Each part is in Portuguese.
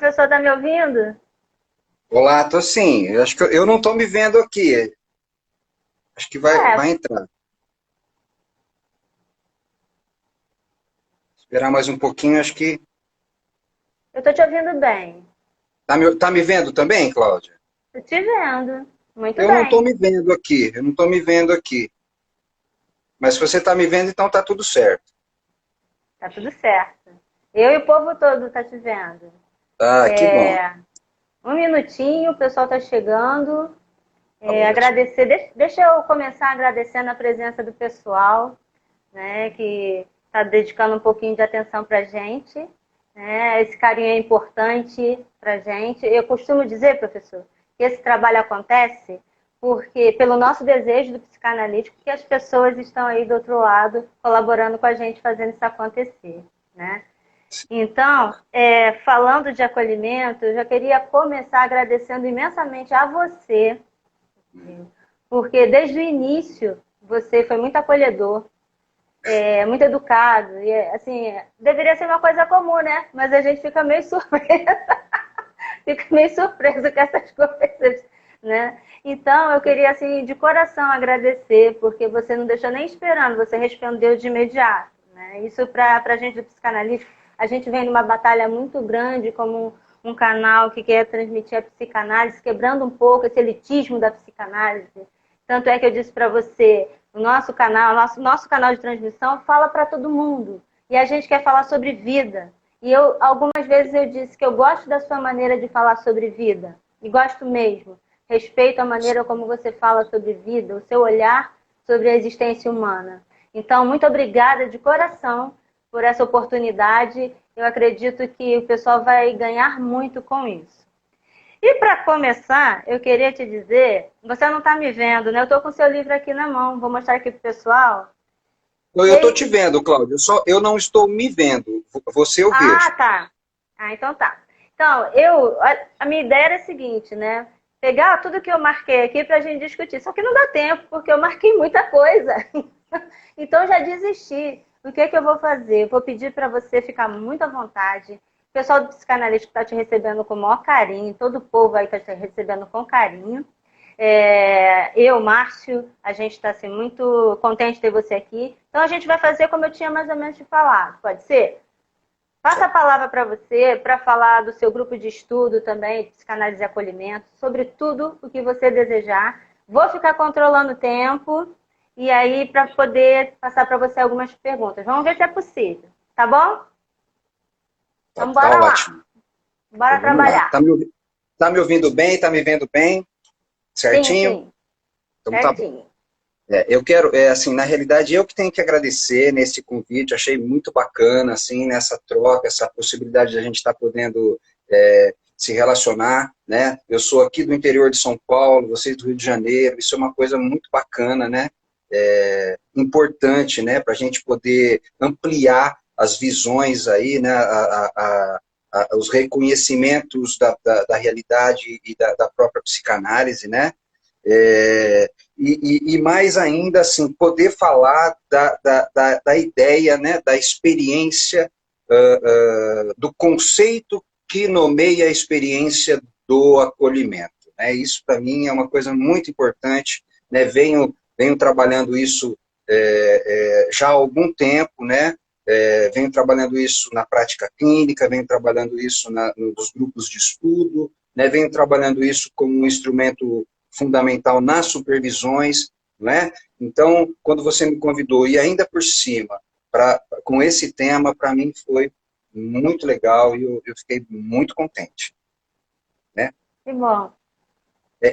professor, está me ouvindo? Olá, tô sim. Eu acho que eu não tô me vendo aqui. Acho que É, vai entrar. Esperar mais um pouquinho, acho que. eu estou te ouvindo bem. Tá me vendo também, Cláudia? Estou te vendo. Muito Eu não tô bem. me vendo aqui. Eu não tô me vendo aqui. Mas se você tá me vendo, então tá tudo certo. Tá tudo certo. Eu e o povo todo tá te vendo. Ah, que bom. Um minutinho, o pessoal está chegando. Tá ótimo. Agradecer, deixa eu começar agradecendo a presença do pessoal, né, que está dedicando um pouquinho de atenção para a gente. Né? Esse carinho é importante para a gente. Eu costumo dizer, professor, que esse trabalho acontece porque pelo nosso desejo do psicanalítico que as pessoas estão aí do outro lado colaborando com a gente, fazendo isso acontecer. Né? Então, falando de acolhimento, eu já queria começar agradecendo imensamente a você, porque desde o início você foi muito acolhedor, muito educado, e assim, deveria ser uma coisa comum, né? Mas a gente fica meio surpresa, fica meio surpreso com essas coisas, né? Então, eu queria, assim, de coração agradecer, porque você não deixou nem esperando, você respondeu de imediato, né? Isso para a gente do psicanalista, a gente vem numa batalha muito grande como um canal que quer transmitir a psicanálise, quebrando um pouco esse elitismo da psicanálise. Tanto é que eu disse para você, o nosso canal, nosso canal de transmissão fala para todo mundo. E a gente quer falar sobre vida. E algumas vezes eu disse que eu gosto da sua maneira de falar sobre vida. E gosto mesmo. Respeito a maneira como você fala sobre vida, o seu olhar sobre a existência humana. Então, muito obrigada de coração por essa oportunidade. Eu acredito que o pessoal vai ganhar muito com isso. E para começar, eu queria te dizer, você não está me vendo, né? Eu estou com o seu livro aqui na mão, vou mostrar aqui para o pessoal. Eu tô te vendo, Cláudio. Eu não estou me vendo. Você eu Ah, vejo. tá. Ah, então tá. Então, a minha ideia era a seguinte, né? Pegar tudo que eu marquei aqui para a gente discutir. Só que não dá tempo, porque eu marquei muita coisa. Então, já desisti. O que é que eu vou fazer? Eu vou pedir para você ficar muito à vontade. O pessoal do psicanalista está te recebendo com o maior carinho. Todo o povo aí está te recebendo com carinho. Márcio, a gente está assim, muito contente de ter você aqui. Então, a gente vai fazer como eu tinha mais ou menos te falado. Pode ser? Passa a palavra para você, para falar do seu grupo de estudo também, de psicanálise e acolhimento, sobre tudo o que você desejar. Vou ficar controlando o tempo e aí para poder passar para você algumas perguntas. Vamos ver se é possível, tá bom? Então Tá bora lá, ótimo. bora Então vamos lá. trabalhar. Tá me ouvindo bem? Tá me vendo bem? Sim, Certinho? sim, Então tá bom. certinho. Eu quero, assim, na realidade, eu que tenho que agradecer nesse convite, achei muito bacana, assim, nessa troca, essa possibilidade de a gente estar podendo se relacionar, né? Eu sou aqui do interior de São Paulo, vocês do Rio de Janeiro, isso é uma coisa muito bacana, né? Importante, né? Para a gente poder ampliar as visões aí, né? Os reconhecimentos da realidade e da própria psicanálise, né? E mais ainda, assim, poder falar da ideia, né, da experiência, do conceito que nomeia a experiência do acolhimento. Né? Isso, para mim, é uma coisa muito importante. Né? Venho trabalhando isso já há algum tempo, né? Venho trabalhando isso na prática clínica, venho trabalhando isso nos grupos de estudo, né? Venho trabalhando isso como um instrumento fundamental nas supervisões, né? Então, quando você me convidou, e ainda por cima, com esse tema, para mim foi muito legal e eu fiquei muito contente. Né? Que bom.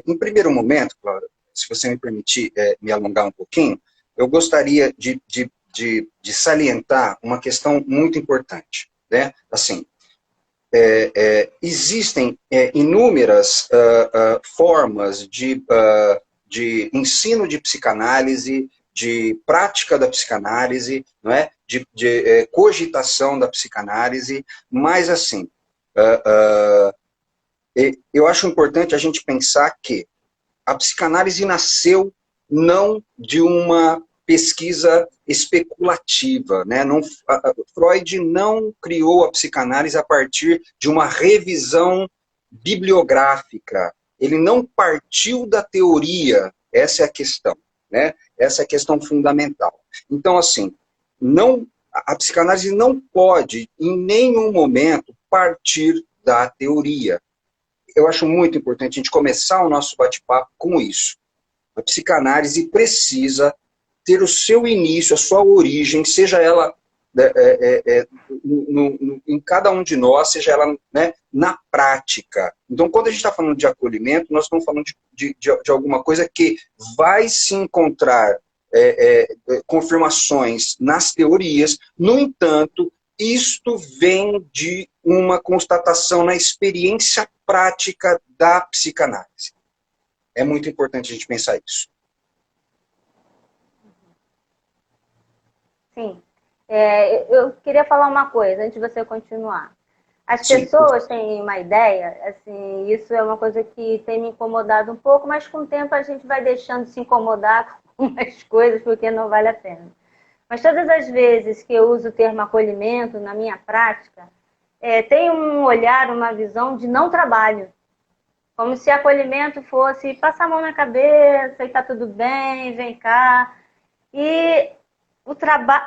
Em primeiro momento, Cláudia, se você me permitir me alongar um pouquinho, eu gostaria de salientar uma questão muito importante. Né? Assim, existem inúmeras formas de ensino de psicanálise, de prática da psicanálise, não é? de cogitação da psicanálise, mas assim, eu acho importante a gente pensar que a psicanálise nasceu não de uma pesquisa especulativa, né? Freud não criou a psicanálise a partir de uma revisão bibliográfica. Ele não partiu da teoria, essa é a questão, né? Essa é a questão fundamental. Então, assim, a psicanálise não pode, em nenhum momento, partir da teoria. Eu acho muito importante a gente começar o nosso bate-papo com isso. A psicanálise precisa ter o seu início, a sua origem, seja ela em cada um de nós, seja ela, né, na prática. Então, quando a gente está falando de acolhimento, nós estamos falando de alguma coisa que vai se encontrar confirmações nas teorias. No entanto, isto vem de uma constatação na experiência prática da psicanálise. É muito importante a gente pensar isso. Sim. Eu queria falar uma coisa, antes de você continuar. As Sim. pessoas têm uma ideia, assim, isso é uma coisa que tem me incomodado um pouco, mas com o tempo a gente vai deixando de se incomodar com umas coisas, porque não vale a pena. Mas todas as vezes que eu uso o termo acolhimento na minha prática, tem um olhar, uma visão de não trabalho. Como se acolhimento fosse passar a mão na cabeça e tá tudo bem, vem cá. E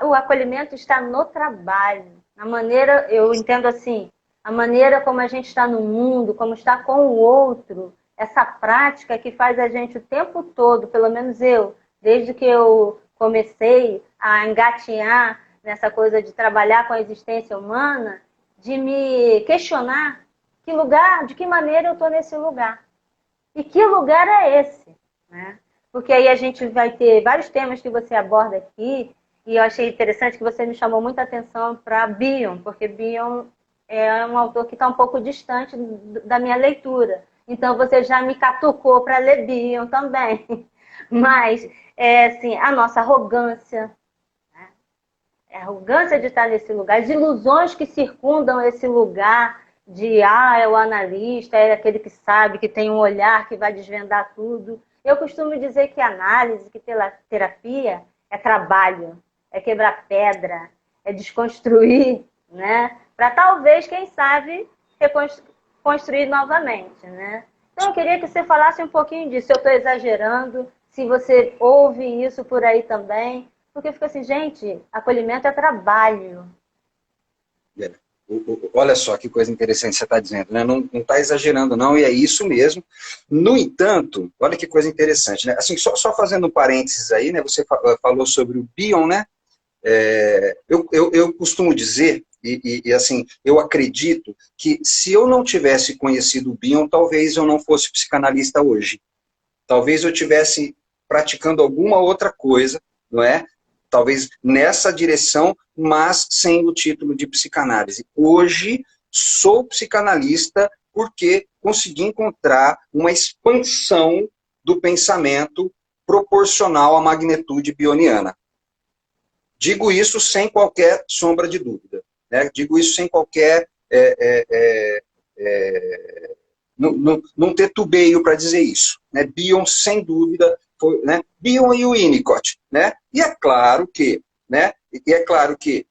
o acolhimento está no trabalho. A maneira, eu entendo assim, a maneira como a gente está no mundo, como está com o outro, essa prática que faz a gente o tempo todo, pelo menos eu, desde que eu comecei a engatinhar nessa coisa de trabalhar com a existência humana, de me questionar que lugar, de que maneira eu estou nesse lugar. E que lugar é esse? Né? Porque aí a gente vai ter vários temas que você aborda aqui, e eu achei interessante que você me chamou muita atenção para Bion, porque Bion é um autor que está um pouco distante da minha leitura. Então você já me catucou para ler Bion também. Mas, assim, a nossa arrogância, né? A arrogância de estar nesse lugar, as ilusões que circundam esse lugar de, é o analista, é aquele que sabe, que tem um olhar que vai desvendar tudo. Eu costumo dizer que análise, que terapia é trabalho, é quebrar pedra, é desconstruir, né? Para talvez, quem sabe, reconstruir novamente, né? Então eu queria que você falasse um pouquinho disso. Se eu estou exagerando, se você ouve isso por aí também, porque fica assim, gente, acolhimento é trabalho. Olha só que coisa interessante você está dizendo, né? Não está exagerando, não, e é isso mesmo. No entanto, olha que coisa interessante, né? Assim, só fazendo um parênteses aí, né? Você falou sobre o Bion, né? Eu costumo dizer, e assim, eu acredito que se eu não tivesse conhecido o Bion, talvez eu não fosse psicanalista hoje. Talvez eu tivesse praticando alguma outra coisa, não é? Talvez nessa direção, mas sem o título de psicanálise. Hoje, sou psicanalista porque consegui encontrar uma expansão do pensamento proporcional à magnitude bioniana. Digo isso sem qualquer sombra de dúvida, né? Digo isso sem qualquer... não ter tubeio para dizer isso, né? Bion, sem dúvida, foi, né? Bion e o Winnicott, né? E é claro que, né?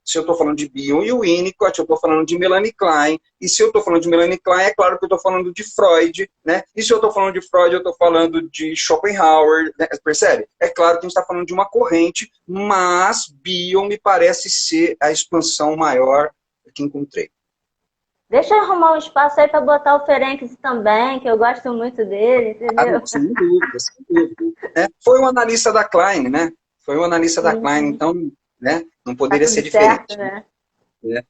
Se eu estou falando de Bion e o Winnicott, eu estou falando de Melanie Klein, e se eu estou falando de Melanie Klein, é claro que eu estou falando de Freud, né? E se eu estou falando de Freud, eu estou falando de Schopenhauer, né? Percebe? É claro que a gente está falando de uma corrente, mas Bion me parece ser a expansão maior que encontrei. Deixa eu arrumar um espaço aí para botar o Ferenczi também, que eu gosto muito dele, entendeu? Sem dúvida, sem dúvida. Foi um analista da Klein, né? Foi um analista da Klein, então, né? Não poderia ser diferente. Certo, né?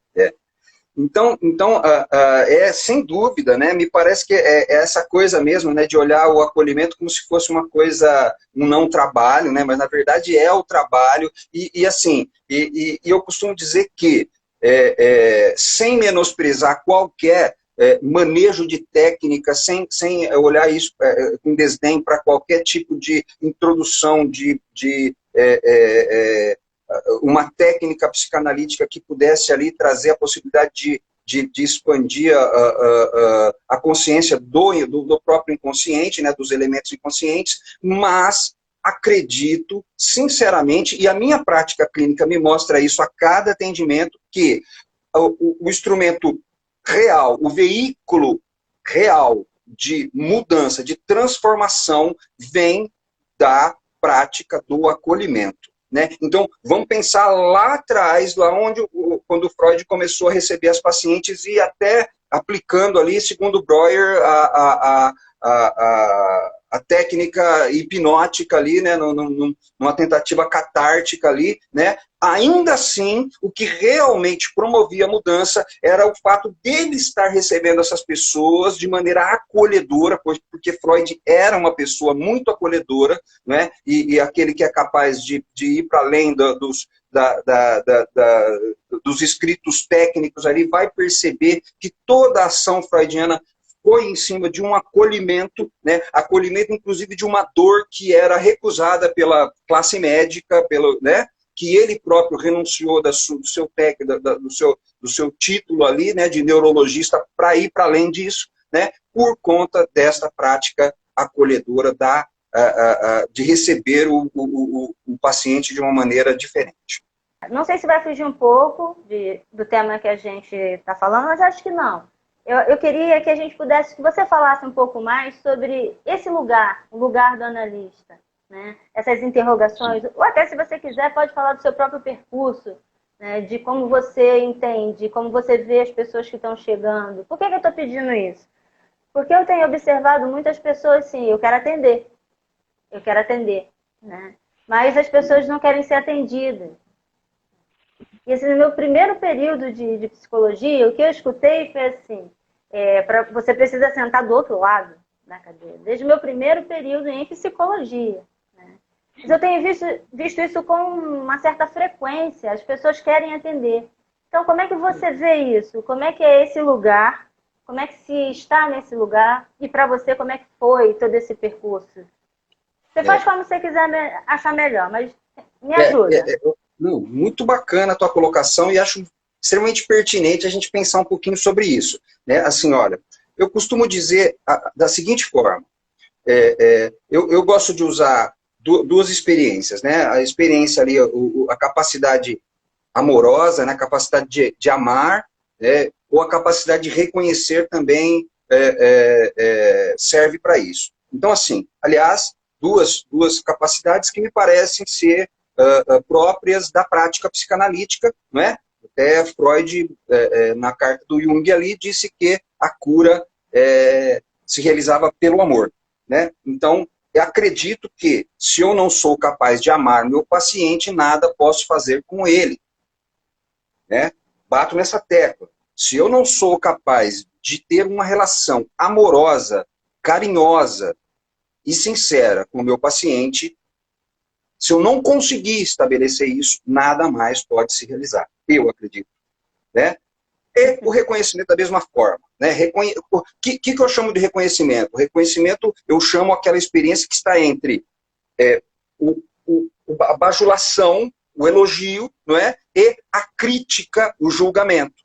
Então, sem dúvida, né? Me parece que é essa coisa mesmo, né? De olhar o acolhimento como se fosse uma coisa, um não trabalho, né? Mas na verdade é o trabalho. E eu costumo dizer que sem menosprezar qualquer manejo de técnica, sem olhar isso com desdém para qualquer tipo de introdução de uma técnica psicanalítica que pudesse ali trazer a possibilidade de expandir a consciência do próprio inconsciente, né, dos elementos inconscientes, mas acredito, sinceramente, e a minha prática clínica me mostra isso a cada atendimento, que o instrumento real, o veículo real de mudança, de transformação, vem da prática do acolhimento. Né? Então, vamos pensar lá atrás, lá onde, quando o Freud começou a receber as pacientes e até aplicando ali, segundo Breuer, a técnica hipnótica ali, né, numa tentativa catártica ali, né, ainda assim, o que realmente promovia a mudança era o fato dele estar recebendo essas pessoas de maneira acolhedora, porque Freud era uma pessoa muito acolhedora, né, e aquele que é capaz de ir para além dos escritos técnicos ali, vai perceber que toda a ação freudiana foi em cima de um acolhimento, né? Acolhimento inclusive de uma dor que era recusada pela classe médica, né? Que ele próprio renunciou do seu título ali, né? De neurologista, para ir para além disso, né? Por conta desta prática acolhedora de receber o paciente de uma maneira diferente. Não sei se vai fugir um pouco do tema que a gente está falando, mas acho que não. Eu queria que a gente pudesse, que você falasse um pouco mais sobre esse lugar, o lugar do analista, né? Essas interrogações, ou até se você quiser, pode falar do seu próprio percurso, né? De como você entende, como você vê as pessoas que estão chegando. Por que eu estou pedindo isso? Porque eu tenho observado muitas pessoas, sim, eu quero atender, né? Mas as pessoas não querem ser atendidas. E assim, no meu primeiro período de psicologia, o que eu escutei foi assim, você precisa sentar do outro lado da cadeira. Desde o meu primeiro período em psicologia. Né? Mas eu tenho visto isso com uma certa frequência. As pessoas querem atender. Então, como é que você vê isso? Como é que é esse lugar? Como é que se está nesse lugar? E para você, como é que foi todo esse percurso? Você faz como você quiser achar melhor, mas me ajuda. Não, muito bacana a tua colocação e acho extremamente pertinente a gente pensar um pouquinho sobre isso. Né? Assim, olha, eu costumo dizer da seguinte forma, eu gosto de usar duas experiências, né? A experiência ali, a capacidade amorosa, né? A capacidade de amar, né? Ou a capacidade de reconhecer também serve para isso. Então, assim, aliás, duas capacidades que me parecem ser próprias da prática psicanalítica, não é? Até Freud, na carta do Jung ali, disse que a cura se realizava pelo amor, né? Então, eu acredito que se eu não sou capaz de amar meu paciente, nada posso fazer com ele, né? Bato nessa tecla. Se eu não sou capaz de ter uma relação amorosa, carinhosa e sincera com o meu paciente, se eu não conseguir estabelecer isso, nada mais pode se realizar. Eu acredito. Né? E o reconhecimento da mesma forma. Né? O que eu chamo de reconhecimento? O reconhecimento, eu chamo aquela experiência que está entre a bajulação, o elogio, não é? E a crítica, o julgamento.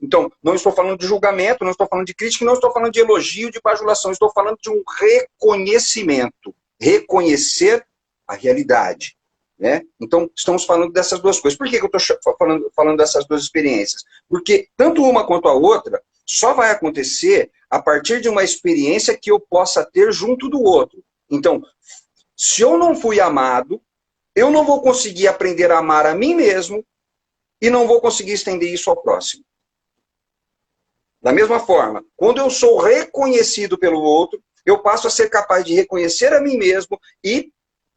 Então, não estou falando de julgamento, não estou falando de crítica, não estou falando de elogio, de bajulação, estou falando de um reconhecimento. Reconhecer a realidade. Né? Então, estamos falando dessas duas coisas. Por que eu estou falando dessas duas experiências? Porque tanto uma quanto a outra só vai acontecer a partir de uma experiência que eu possa ter junto do outro. Então, se eu não fui amado, eu não vou conseguir aprender a amar a mim mesmo e não vou conseguir estender isso ao próximo. Da mesma forma, quando eu sou reconhecido pelo outro, eu passo a ser capaz de reconhecer a mim mesmo e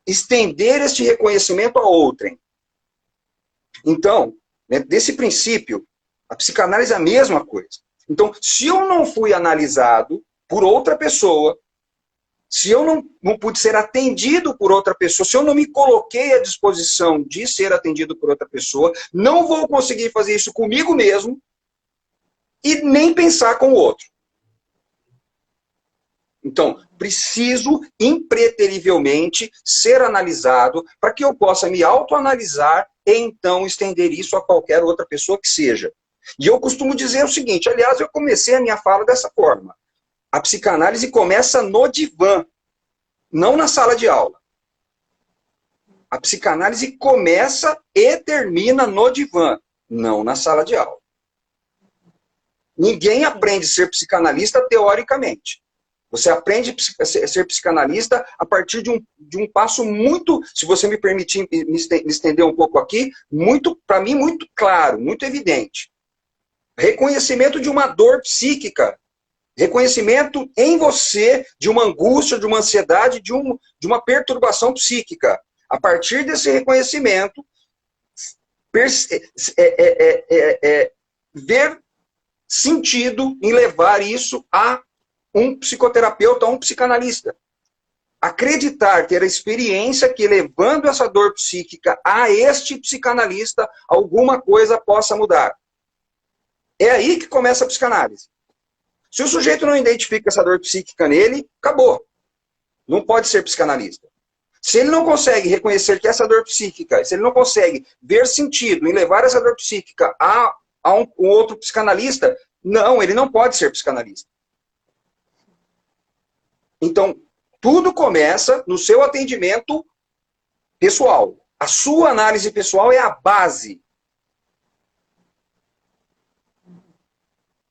estender este reconhecimento a outrem. Então, né, desse princípio, a psicanálise é a mesma coisa. Então, se eu não fui analisado por outra pessoa, se eu não pude ser atendido por outra pessoa, se eu não me coloquei à disposição de ser atendido por outra pessoa, não vou conseguir fazer isso comigo mesmo e nem pensar com o outro. Então, preciso impreterivelmente ser analisado para que eu possa me autoanalisar e então estender isso a qualquer outra pessoa que seja. E eu costumo dizer o seguinte, aliás, eu comecei a minha fala dessa forma. A psicanálise começa no divã, não na sala de aula. A psicanálise começa e termina no divã, não na sala de aula. Ninguém aprende a ser psicanalista teoricamente. Você aprende a ser psicanalista a partir de um passo muito, se você me permitir me estender um pouco aqui, para mim, muito claro, muito evidente. Reconhecimento de uma dor psíquica. Reconhecimento em você de uma angústia, de uma ansiedade, de uma perturbação psíquica. A partir desse reconhecimento, ver sentido em levar isso a um psicoterapeuta, a um psicanalista. Acreditar, ter a experiência que levando essa dor psíquica a este psicanalista, alguma coisa possa mudar. É aí que começa a psicanálise. Se o sujeito não identifica essa dor psíquica nele, acabou. Não pode ser psicanalista. Se ele não consegue reconhecer que essa dor psíquica, se ele não consegue ver sentido em levar essa dor psíquica a um outro psicanalista, não, ele não pode ser psicanalista. Então, tudo começa no seu atendimento pessoal. A sua análise pessoal é a base.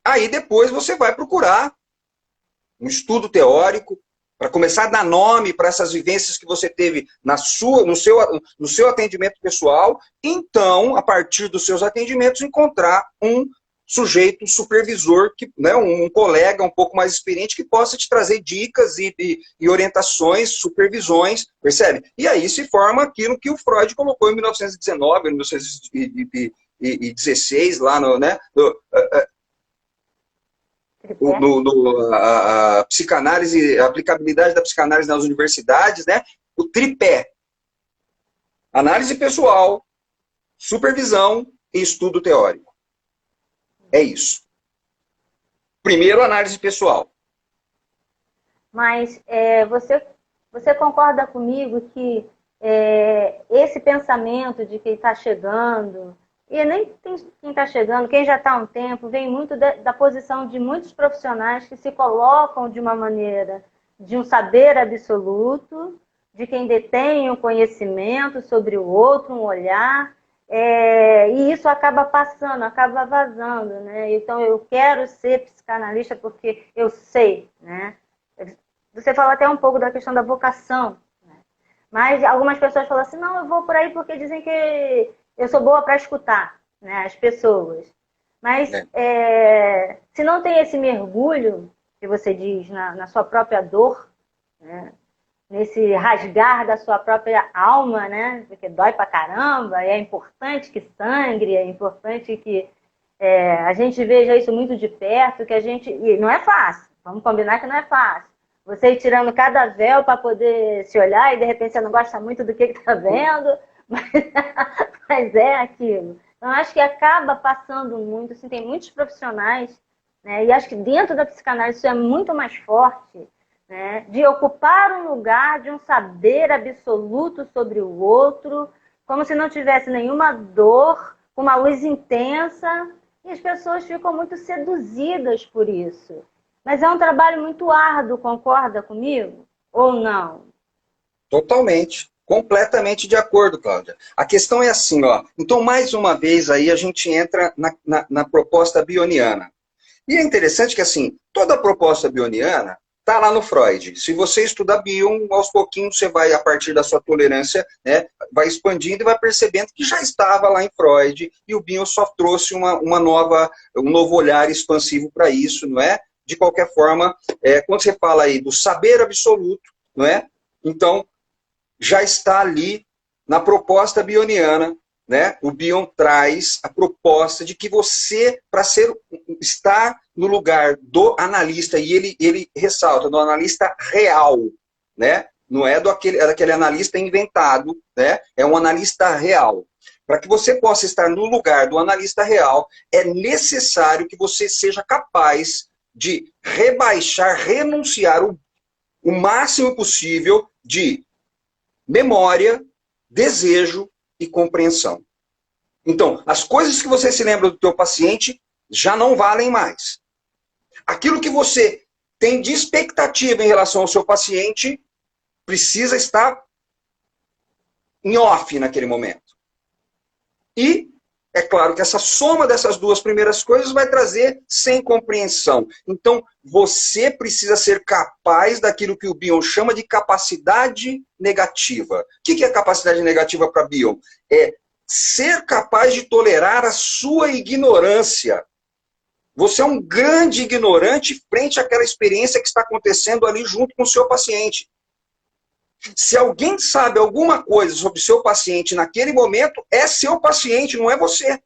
Aí depois você vai procurar um estudo teórico para começar a dar nome para essas vivências que você teve no seu atendimento pessoal. Então, a partir dos seus atendimentos, encontrar um sujeito supervisor, um colega um pouco mais experiente que possa te trazer dicas e orientações, supervisões, percebe? E aí se forma aquilo que o Freud colocou em 1919, 1916, lá a psicanálise, a aplicabilidade da psicanálise nas universidades, né? O tripé. Análise pessoal, supervisão e estudo teórico. É isso. Primeiro, análise pessoal. Mas você concorda comigo que esse pensamento de quem está chegando, e nem quem está chegando, quem já está há um tempo, vem muito da posição de muitos profissionais que se colocam de uma maneira de um saber absoluto, de quem detém um conhecimento sobre o outro, um olhar. E isso acaba passando, acaba vazando, né? Então, eu quero ser psicanalista porque eu sei, né? Você fala até um pouco da questão da vocação, né? Mas algumas pessoas falam assim, não, eu vou por aí porque dizem que eu sou boa para escutar, né, as pessoas. Mas se não tem esse mergulho, que você diz, na sua própria dor, né? Nesse rasgar da sua própria alma, né? Porque dói pra caramba, é importante que sangre, é importante que a gente veja isso muito de perto, que a gente... E não é fácil, vamos combinar que não é fácil. Você ir tirando cada véu para poder se olhar e de repente você não gosta muito do que está vendo, mas é aquilo. Então, acho que acaba passando muito, assim, tem muitos profissionais, né? E acho que dentro da psicanálise isso é muito mais forte, né, de ocupar um lugar de um saber absoluto sobre o outro, como se não tivesse nenhuma dor, com uma luz intensa, e as pessoas ficam muito seduzidas por isso. Mas é um trabalho muito árduo, concorda comigo? Ou não? Totalmente. Completamente de acordo, Cláudia. A questão é assim, ó. Então, mais uma vez, aí a gente entra na proposta bioniana. E é interessante que, assim, toda a proposta bioniana está lá no Freud. Se você estudar Bion, aos pouquinhos você vai, a partir da sua tolerância, né, vai expandindo e vai percebendo que já estava lá em Freud, e o Bion só trouxe um novo olhar expansivo para isso, não é? De qualquer forma, quando você fala aí do saber absoluto, não é? Então, já está ali na proposta bioniana, né? O Bion traz a proposta de que você, para estar no lugar do analista, e ele ressalta, do analista real, né? Não é daquele analista inventado, né? É um analista real. Para que você possa estar no lugar do analista real, é necessário que você seja capaz de renunciar o máximo possível de memória, desejo e compreensão. Então, as coisas que você se lembra do teu paciente já não valem mais. Aquilo que você tem de expectativa em relação ao seu paciente precisa estar em off naquele momento. E é claro que essa soma dessas duas primeiras coisas vai trazer sem compreensão. Então, você precisa ser capaz daquilo que o Bion chama de capacidade negativa. O que é capacidade negativa para Bion? É ser capaz de tolerar a sua ignorância. Você é um grande ignorante frente àquela experiência que está acontecendo ali junto com o seu paciente. Se alguém sabe alguma coisa sobre o seu paciente naquele momento, é seu paciente, não é você.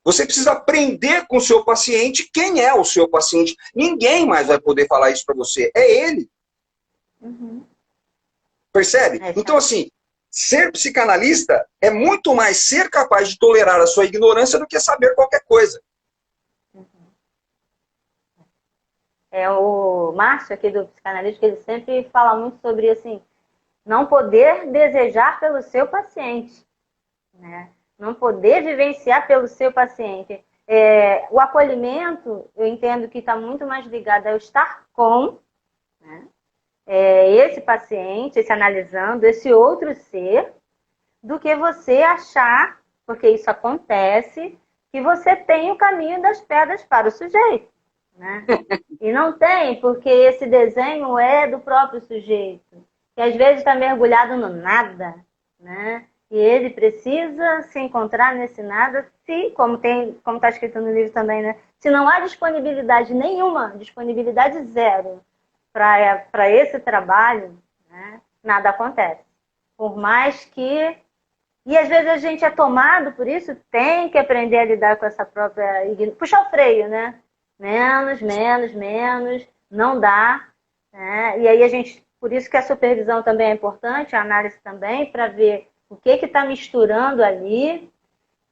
Você precisa aprender com o seu paciente quem é o seu paciente. Ninguém mais vai poder falar isso para você. É ele. Uhum. Percebe? Então, assim, ser psicanalista é muito mais ser capaz de tolerar a sua ignorância do que saber qualquer coisa. É o Márcio aqui do psicanalista, ele sempre fala muito sobre assim, não poder desejar pelo seu paciente, né? Não poder vivenciar pelo seu paciente. O acolhimento, eu entendo que está muito mais ligado ao estar com, né? Esse paciente, esse analisando, esse outro ser, do que você achar, porque isso acontece, que você tem o caminho das pedras para o sujeito. Né? E não tem, porque esse desenho é do próprio sujeito, que às vezes está mergulhado no nada, né? E ele precisa se encontrar nesse nada, se, como está escrito no livro também, né? Se não há disponibilidade nenhuma, disponibilidade zero para esse trabalho, né? Nada acontece. Por mais que... E às vezes a gente é tomado por isso, tem que aprender a lidar com essa própria... Puxar o freio, né? Menos, não dá. Né? E aí a gente, por isso que a supervisão também é importante, a análise também, para ver o que está misturando ali,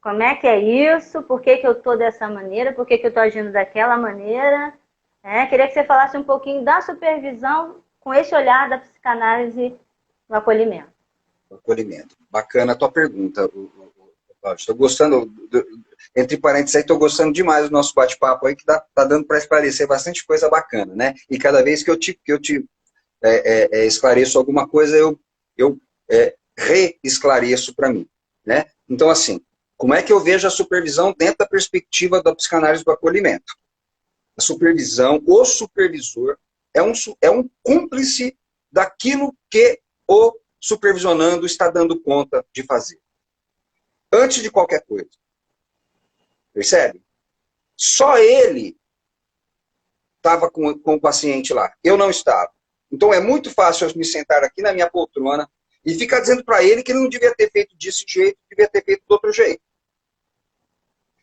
como é que é isso, por que eu estou dessa maneira, por que eu estou agindo daquela maneira. Queria que você falasse um pouquinho da supervisão com esse olhar da psicanálise no acolhimento. Acolhimento. Bacana a tua pergunta, Cláudio. Estou gostando... Entre parênteses, estou gostando demais do nosso bate-papo aí, que tá dando para esclarecer bastante coisa bacana, né? E cada vez que eu te esclareço alguma coisa, eu reesclareço para mim, né? Então, assim, como é que eu vejo a supervisão dentro da perspectiva da psicanálise do acolhimento? A supervisão, o supervisor, é um cúmplice daquilo que o supervisionando está dando conta de fazer. Antes de qualquer coisa. Percebe? Só ele estava com o paciente lá. Eu não estava. Então é muito fácil eu me sentar aqui na minha poltrona e ficar dizendo para ele que ele não devia ter feito desse jeito, devia ter feito do outro jeito.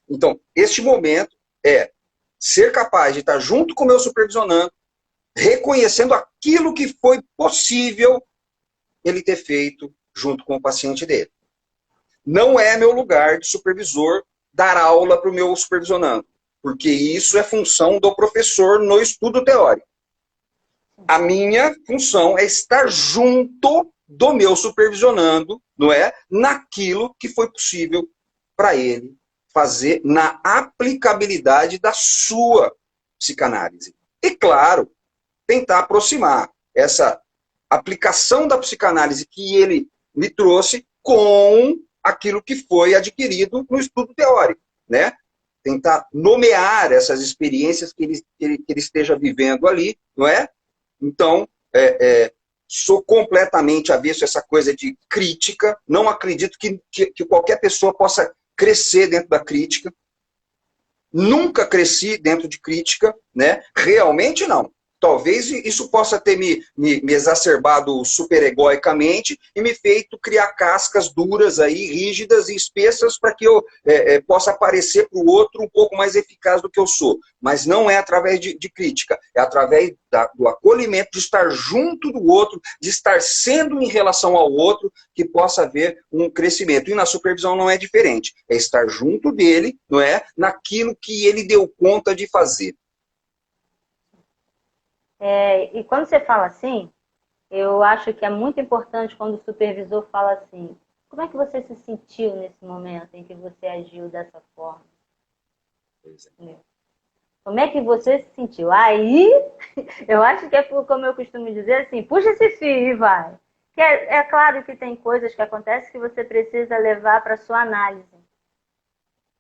Então, este momento é ser capaz de estar junto com o meu supervisionando, reconhecendo aquilo que foi possível ele ter feito junto com o paciente dele. Não é meu lugar de supervisor dar aula para o meu supervisionando, porque isso é função do professor no estudo teórico. A minha função é estar junto do meu supervisionando, não é? Naquilo que foi possível para ele fazer na aplicabilidade da sua psicanálise. E, claro, tentar aproximar essa aplicação da psicanálise que ele me trouxe com aquilo que foi adquirido no estudo teórico, né? Tentar nomear essas experiências que ele esteja vivendo ali, não é? Então, sou completamente avesso a essa coisa de crítica, não acredito que qualquer pessoa possa crescer dentro da crítica, nunca cresci dentro de crítica, né? Realmente não. Talvez isso possa ter me exacerbado superegoicamente e me feito criar cascas duras, aí, rígidas e espessas para que eu possa parecer para o outro um pouco mais eficaz do que eu sou. Mas não é através de crítica, é através do acolhimento, de estar junto do outro, de estar sendo em relação ao outro, que possa haver um crescimento. E na supervisão não é diferente. É estar junto dele, não é? Naquilo que ele deu conta de fazer. E quando você fala assim, eu acho que é muito importante quando o supervisor fala assim, como é que você se sentiu nesse momento em que você agiu dessa forma? Como é que você se sentiu? Aí, eu acho que é como eu costumo dizer assim, puxa esse fio e vai. que é claro que tem coisas que acontecem que você precisa levar para sua análise.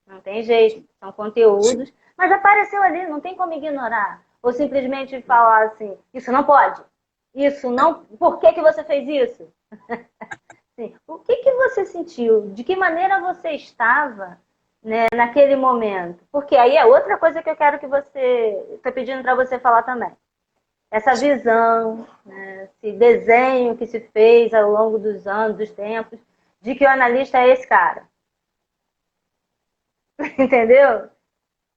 Não tem jeito, são conteúdos, Sim. mas apareceu ali, não tem como ignorar. Ou simplesmente falar assim, isso não pode, isso não, por que você fez isso? Sim. O que você sentiu? De que maneira você estava, né, naquele momento? Porque aí é outra coisa que eu quero que você, estou pedindo para você falar também. Essa visão, né, esse desenho que se fez ao longo dos anos, dos tempos, de que o analista é esse cara. Entendeu?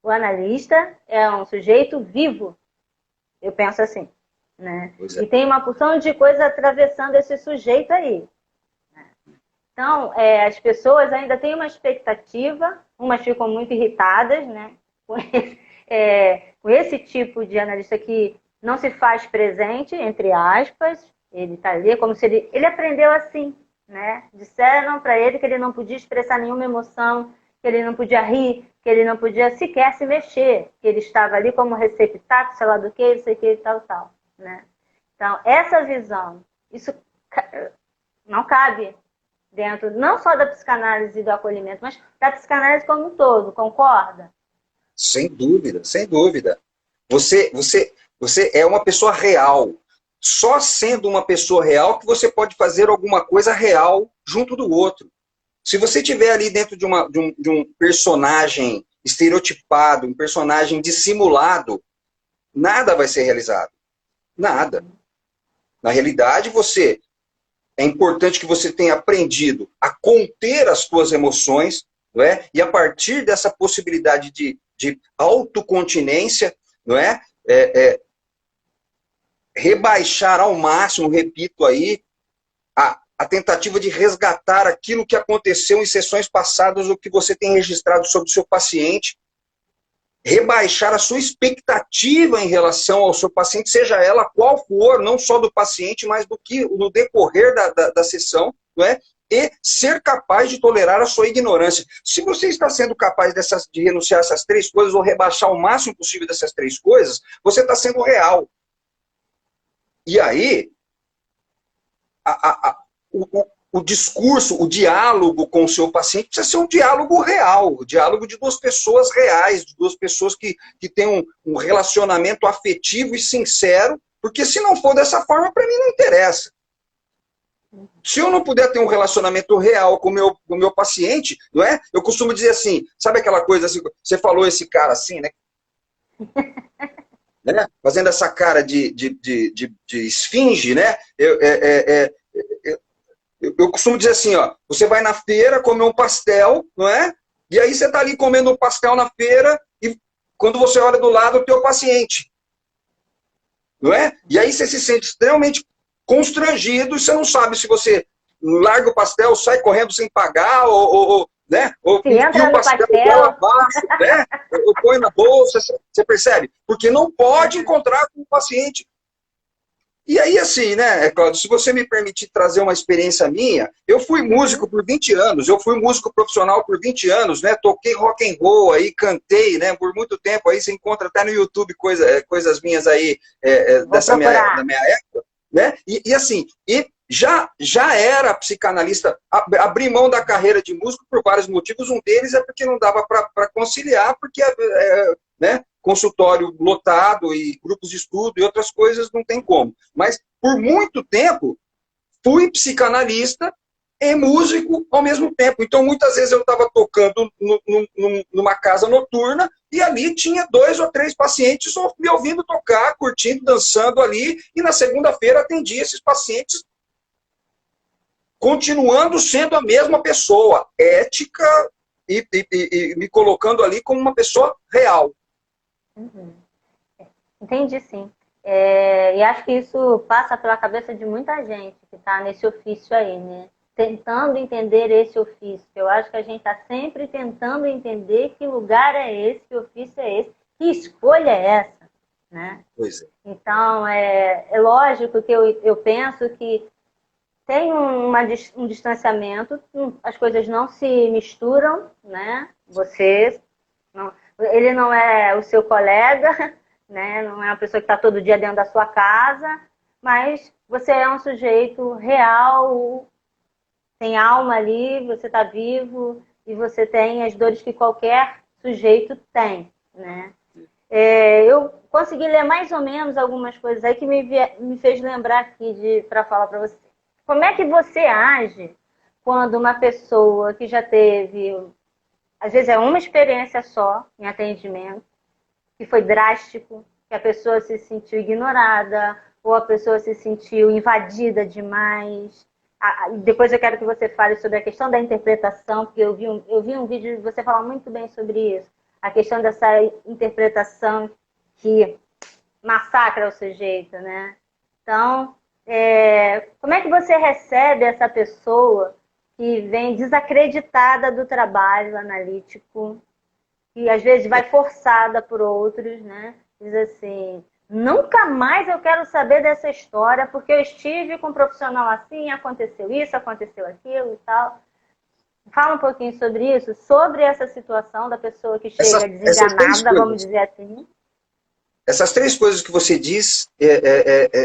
O analista é um sujeito vivo, eu penso assim, né? Pois é. E tem uma porção de coisas atravessando esse sujeito aí. Então, as pessoas ainda têm uma expectativa, umas ficam muito irritadas, né? Com esse tipo de analista que não se faz presente, entre aspas, ele está ali, como se ele aprendeu assim, né? Disseram para ele que ele não podia expressar nenhuma emoção, que ele não podia rir, que ele não podia sequer se mexer, que ele estava ali como receptáculo, sei lá do que, não sei o que, tal, né? Então, essa visão, isso não cabe dentro não só da psicanálise e do acolhimento, mas da psicanálise como um todo, concorda? Sem dúvida, sem dúvida. Você é uma pessoa real. Só sendo uma pessoa real que você pode fazer alguma coisa real junto do outro. Se você estiver ali dentro de um personagem estereotipado, um personagem dissimulado, nada vai ser realizado. Nada. Na realidade, é importante que você tenha aprendido a conter as suas emoções, não é? E a partir dessa possibilidade de autocontinência, não é? Rebaixar ao máximo, repito aí, a tentativa de resgatar aquilo que aconteceu em sessões passadas, o que você tem registrado sobre o seu paciente, rebaixar a sua expectativa em relação ao seu paciente, seja ela qual for, não só do paciente, mas no decorrer da sessão, não é? E ser capaz de tolerar a sua ignorância. Se você está sendo capaz de renunciar a essas três coisas, ou rebaixar o máximo possível dessas três coisas, você está sendo real. E aí, o discurso, o diálogo com o seu paciente precisa ser um diálogo real, o diálogo de duas pessoas reais, de duas pessoas que têm um relacionamento afetivo e sincero, porque se não for dessa forma, para mim não interessa. Se eu não puder ter um relacionamento real com o meu paciente, não é? Eu costumo dizer assim, sabe aquela coisa assim, você falou esse cara assim, né? Né? Fazendo essa cara de esfinge, né? Eu costumo dizer assim, ó, você vai na feira comer um pastel, não é? E aí você está ali comendo um pastel na feira e quando você olha do lado, o teu paciente. Não é? E aí você se sente extremamente constrangido e você não sabe se você larga o pastel, sai correndo sem pagar, né? Ou enfia o pastel dela abaixo, né? Ou põe na bolsa, você percebe? Porque não pode encontrar com o paciente. E aí, assim, né, Cláudio, se você me permitir trazer uma experiência minha, eu fui músico por 20 anos, eu fui músico profissional por 20 anos, né, toquei rock and roll aí, cantei, né, por muito tempo, aí você encontra até no YouTube coisas minhas aí, da minha época, né, e assim, já era psicanalista, abri mão da carreira de músico por vários motivos, um deles é porque não dava para conciliar, porque, né, consultório lotado e grupos de estudo e outras coisas não tem como. Mas, por muito tempo, fui psicanalista e músico ao mesmo tempo. Então, muitas vezes eu estava tocando numa casa noturna e ali tinha 2 ou 3 pacientes me ouvindo tocar, curtindo, dançando ali, e na segunda-feira atendia esses pacientes continuando sendo a mesma pessoa, ética e me colocando ali como uma pessoa real. Uhum. Entendi, sim. E acho que isso passa pela cabeça de muita gente que está nesse ofício aí, né? Tentando entender esse ofício. Eu acho que a gente está sempre tentando entender que lugar é esse, que ofício é esse, que escolha é essa, né? Pois é. Então, é lógico que eu penso que tem um distanciamento, as coisas não se misturam, né? Ele não é o seu colega, né? Não é uma pessoa que está todo dia dentro da sua casa, mas você é um sujeito real, tem alma ali, você está vivo e você tem as dores que qualquer sujeito tem, né? Eu consegui ler mais ou menos algumas coisas aí que me fez lembrar aqui para falar para você. Como é que você age quando uma pessoa que já teve, às vezes é uma experiência só em atendimento, que foi drástico, que a pessoa se sentiu ignorada, ou a pessoa se sentiu invadida demais. Depois eu quero que você fale sobre a questão da interpretação, porque eu vi um vídeo de você falar muito bem sobre isso. A questão dessa interpretação que massacra o sujeito, né? Então, como é que você recebe essa pessoa que vem desacreditada do trabalho analítico, e às vezes vai forçada por outros, né? Diz assim, nunca mais eu quero saber dessa história, porque eu estive com um profissional assim, aconteceu isso, aconteceu aquilo e tal. Fala um pouquinho sobre isso, sobre essa situação da pessoa que chega desenganada, vamos dizer assim. Essas três coisas que você diz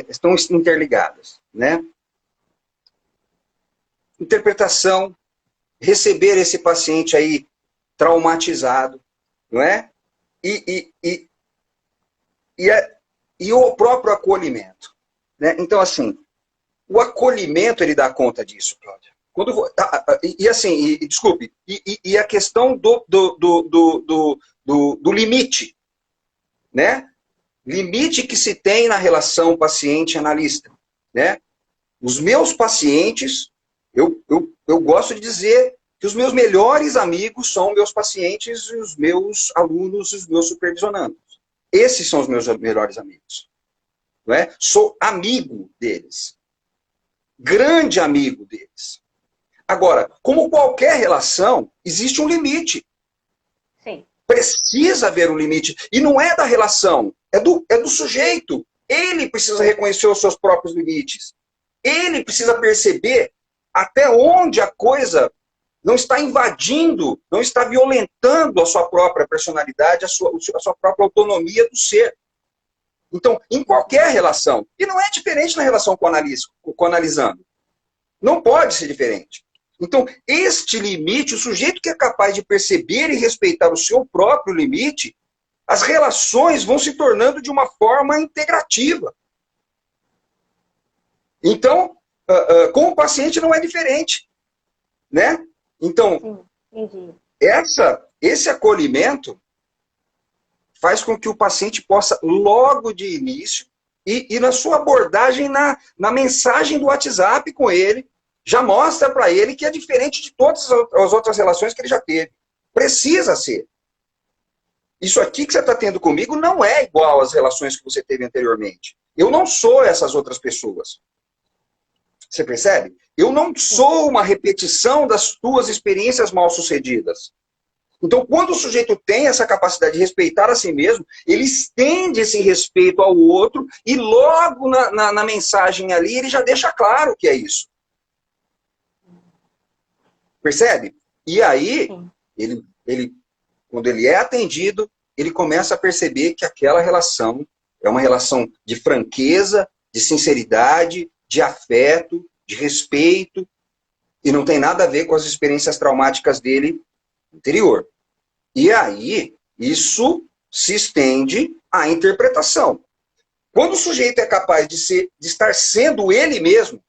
estão interligadas, né? Interpretação, receber esse paciente aí traumatizado, não é? E o próprio acolhimento, né? Então, assim, o acolhimento, ele dá conta disso, Cláudia. Desculpe, a questão do limite, né? Limite que se tem na relação paciente-analista, né? Os meus pacientes, eu gosto de dizer que os meus melhores amigos são meus pacientes, os meus alunos, os meus supervisionandos. Esses são os meus melhores amigos. Não é? Sou amigo deles. Grande amigo deles. Agora, como qualquer relação, existe um limite. Sim. Precisa haver um limite. E não é da relação, é do sujeito. Ele precisa reconhecer os seus próprios limites. Ele precisa perceber até onde a coisa não está invadindo, não está violentando a sua própria personalidade, a sua própria autonomia do ser. Então, em qualquer relação, e não é diferente na relação com o analisando. Não pode ser diferente. Então, este limite, o sujeito que é capaz de perceber e respeitar o seu próprio limite, as relações vão se tornando de uma forma integrativa. Então, com o paciente não é diferente, né? Então, sim, esse acolhimento faz com que o paciente possa, logo de início, e na sua abordagem, na mensagem do WhatsApp com ele, já mostra para ele que é diferente de todas as outras relações que ele já teve. Precisa ser. Isso aqui que você está tendo comigo não é igual às relações que você teve anteriormente. Eu não sou essas outras pessoas. Você percebe? Eu não sou uma repetição das tuas experiências mal-sucedidas. Então, quando o sujeito tem essa capacidade de respeitar a si mesmo, ele estende esse respeito ao outro e logo na mensagem ali ele já deixa claro que é isso. Percebe? E aí, quando ele é atendido, ele começa a perceber que aquela relação é uma relação de franqueza, de sinceridade, de afeto, de respeito, e não tem nada a ver com as experiências traumáticas dele anterior. E aí, isso se estende à interpretação. Quando o sujeito é capaz de estar sendo ele mesmo,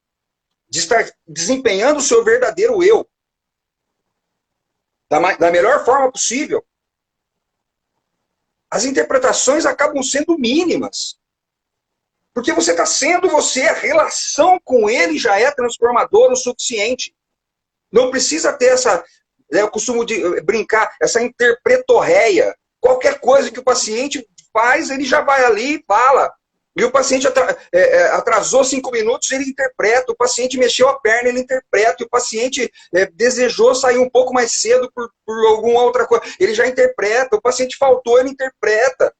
de estar desempenhando o seu verdadeiro eu, da melhor forma possível, as interpretações acabam sendo mínimas. Porque você está sendo você, a relação com ele já é transformadora o suficiente. Não precisa ter essa, eu costumo brincar, essa interpretorreia. Qualquer coisa que o paciente faz, ele já vai ali e fala. E o paciente atrasou 5 minutos, ele interpreta. O paciente mexeu a perna, ele interpreta. E o paciente desejou sair um pouco mais cedo por alguma outra coisa. Ele já interpreta. O paciente faltou, ele interpreta.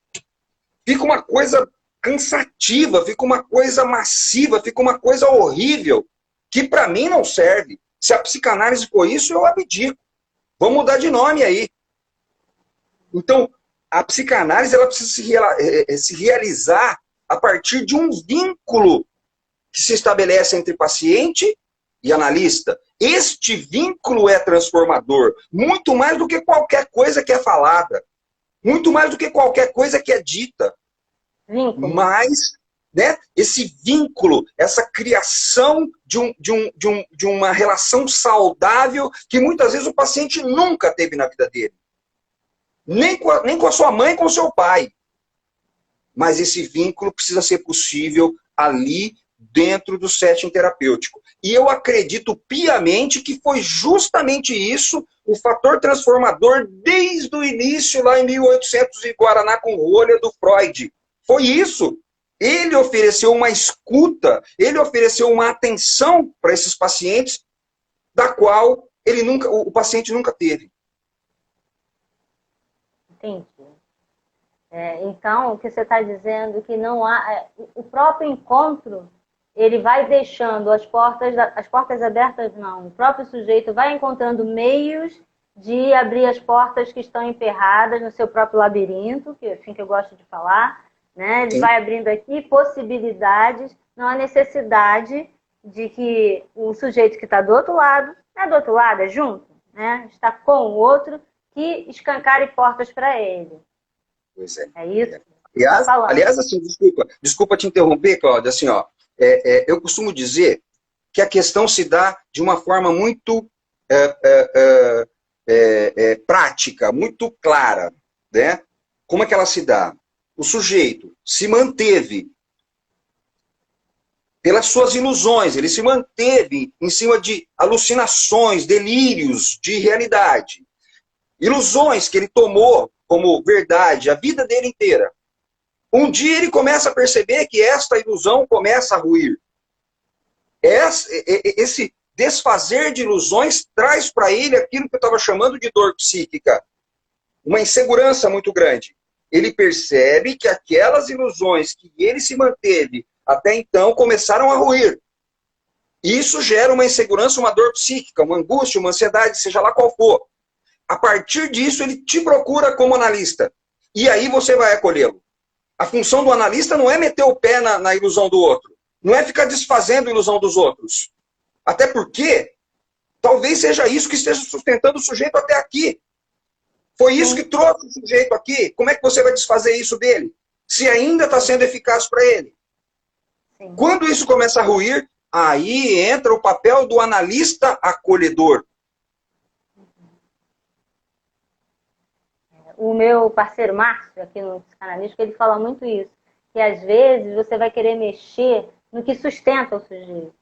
Fica uma coisa cansativa, fica uma coisa massiva, fica uma coisa horrível, que para mim não serve. Se a psicanálise for isso, eu abdico. Vamos mudar de nome aí. Então, a psicanálise ela precisa se realizar a partir de um vínculo que se estabelece entre paciente e analista. Este vínculo é transformador, muito mais do que qualquer coisa que é falada, muito mais do que qualquer coisa que é dita. Vínculo. Mas, né, esse vínculo, essa criação de uma relação saudável que muitas vezes o paciente nunca teve na vida dele. Nem com a sua mãe, com o seu pai. Mas esse vínculo precisa ser possível ali dentro do setting terapêutico. E eu acredito piamente que foi justamente isso o fator transformador desde o início, lá em 1800 e Guaraná com rolha, do Freud. Foi isso. Ele ofereceu uma escuta, ele ofereceu uma atenção para esses pacientes, da qual o paciente nunca teve. Entendi. Então, o que você está dizendo é que não há... o próprio encontro, ele vai deixando as portas abertas, não. O próprio sujeito vai encontrando meios de abrir as portas que estão emperradas no seu próprio labirinto, que é assim que eu gosto de falar, né? Ele vai abrindo aqui possibilidades, não há necessidade de que o sujeito que está do outro lado, não é do outro lado, é junto, né? Está com o outro, que escancare portas para ele. Pois é. É isso? Aliás, assim, desculpa te interromper, Cláudia, assim, ó, eu costumo dizer que a questão se dá de uma forma muito prática, muito clara, né? Como é que ela se dá? O sujeito se manteve pelas suas ilusões, ele se manteve em cima de alucinações, delírios de realidade. Ilusões que ele tomou como verdade a vida dele inteira. Um dia ele começa a perceber que esta ilusão começa a ruir. Esse desfazer de ilusões traz para ele aquilo que eu estava chamando de dor psíquica. Uma insegurança muito grande. Ele percebe que aquelas ilusões que ele se manteve até então começaram a ruir. Isso gera uma insegurança, uma dor psíquica, uma angústia, uma ansiedade, seja lá qual for. A partir disso, ele te procura como analista. E aí você vai acolhê-lo. A função do analista não é meter o pé na ilusão do outro. Não é ficar desfazendo a ilusão dos outros. Até porque, talvez seja isso que esteja sustentando o sujeito até aqui. Foi isso que trouxe o sujeito aqui. Como é que você vai desfazer isso dele? Se ainda está sendo eficaz para ele. Sim. Quando isso começa a ruir, aí entra o papel do analista acolhedor. O meu parceiro Márcio, aqui no Psicanalítico, ele fala muito isso. Que às vezes você vai querer mexer no que sustenta o sujeito.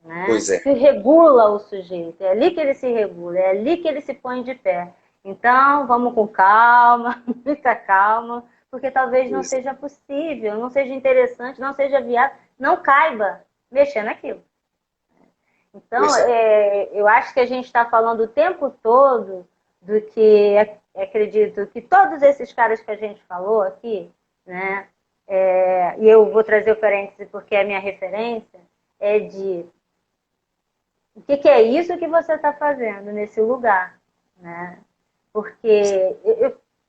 Né? Pois é. Que regula o sujeito. É ali que ele se regula, é ali que ele se põe de pé. Então, vamos com calma, muita calma, porque talvez não seja possível, não seja interessante, não seja viável, não caiba mexer naquilo. Então, eu acho que a gente está falando o tempo todo do que acredito que todos esses caras que a gente falou aqui, né, e eu vou trazer o parêntese porque é a minha referência, é de o que é isso que você está fazendo nesse lugar, né? Porque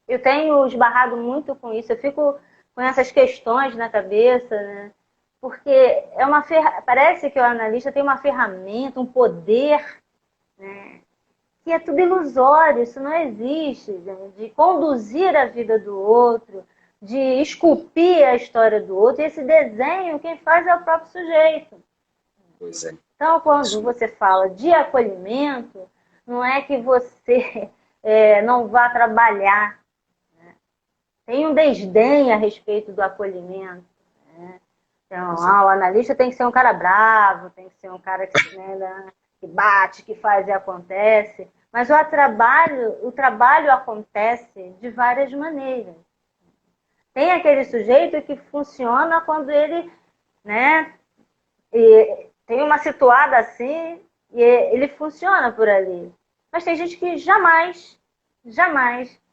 eu tenho esbarrado muito com isso, eu fico com essas questões na cabeça, né? Porque parece que o analista tem uma ferramenta, um poder, né? Que é tudo ilusório, isso não existe, né? De conduzir a vida do outro, de esculpir a história do outro, e esse desenho quem faz é o próprio sujeito. Pois é. Então, quando você fala de acolhimento, não é que você não vá trabalhar, né? Tem um desdém a respeito do acolhimento, né? Então, o analista tem que ser um cara bravo, tem que ser um cara que, né, que bate, que faz e acontece. Mas o trabalho acontece de várias maneiras. Tem aquele sujeito que funciona quando ele, né, tem uma situada assim e ele funciona por ali. Mas tem gente que jamais,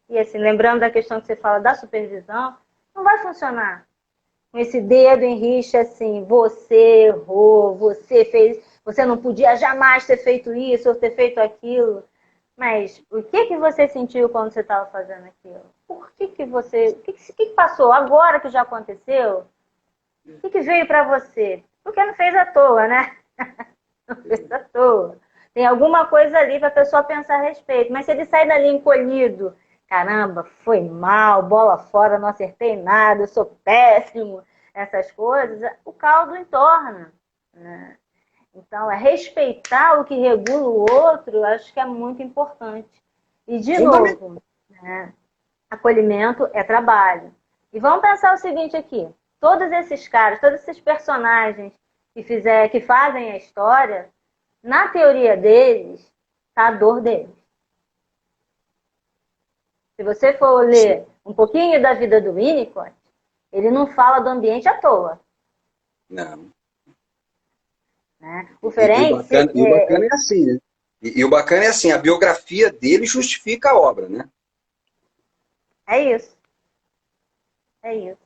e assim, lembrando da questão que você fala da supervisão, não vai funcionar. Com esse dedo em rixa assim, você errou, você fez, você não podia jamais ter feito isso ou ter feito aquilo. Mas o que você sentiu quando você estava fazendo aquilo? Por que você... O que passou? Agora que já aconteceu? O que veio para você? Porque não fez à toa, né? Não fez à toa. Tem alguma coisa ali para a pessoa pensar a respeito. Mas se ele sai dali encolhido, caramba, foi mal, bola fora, não acertei nada, eu sou péssimo, essas coisas, o caldo entorna, né? Então, é respeitar o que regula o outro, acho que é muito importante. E, de novo, né, acolhimento é trabalho. E vamos pensar o seguinte aqui, todos esses caras, todos esses personagens que fazem a história, na teoria deles, está a dor deles. Se você for ler um pouquinho da vida do Winnicott, ele não fala do ambiente à toa. Não. Né? O Ferenc... E o bacana é assim, né? E o bacana é assim, a biografia dele justifica a obra, né? É isso. É isso.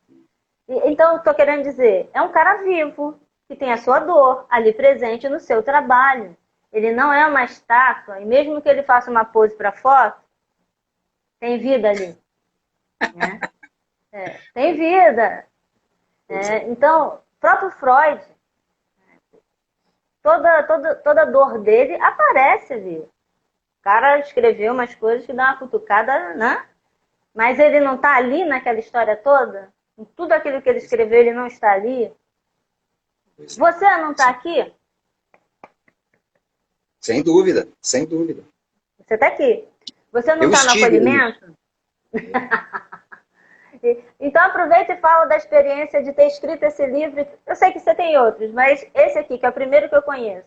Então, estou querendo dizer, é um cara vivo, que tem a sua dor ali presente no seu trabalho. Ele não é uma estátua, e mesmo que ele faça uma pose para foto, tem vida ali. Né? Tem vida. Então, próprio Freud, toda a dor dele aparece ali. O cara escreveu umas coisas que dão uma cutucada, né? Mas ele não está ali naquela história toda? Em tudo aquilo que ele escreveu, ele não está ali? Você não está aqui? Sem dúvida, sem dúvida. Você está aqui. Você não está no acolhimento? Então aproveita e fala da experiência de ter escrito esse livro. Eu sei que você tem outros, mas esse aqui, que é o primeiro que eu conheço.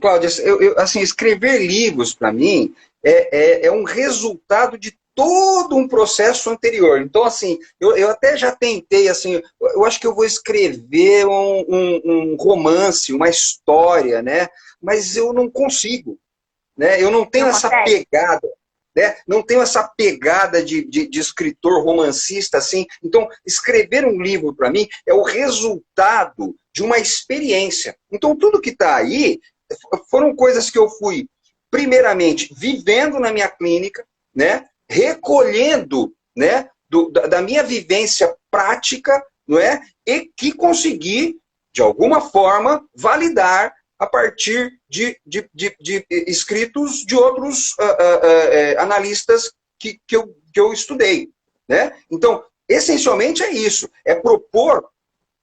Cláudia, assim, escrever livros, para mim, é um resultado de todo um processo anterior. Então, assim, eu até já tentei, assim, eu acho que eu vou escrever um romance, uma história, né? Mas eu não consigo, né? Eu não tenho essa pegada. Né? Não tenho essa pegada de escritor romancista, assim. Então, escrever um livro, para mim, é o resultado de uma experiência. Então, tudo que está aí foram coisas que eu fui, primeiramente, vivendo na minha clínica, né? Recolhendo, né? Da minha vivência prática, não é? E que consegui, de alguma forma, validar a partir de escritos de outros analistas que eu estudei. Né? Então, essencialmente é isso, é propor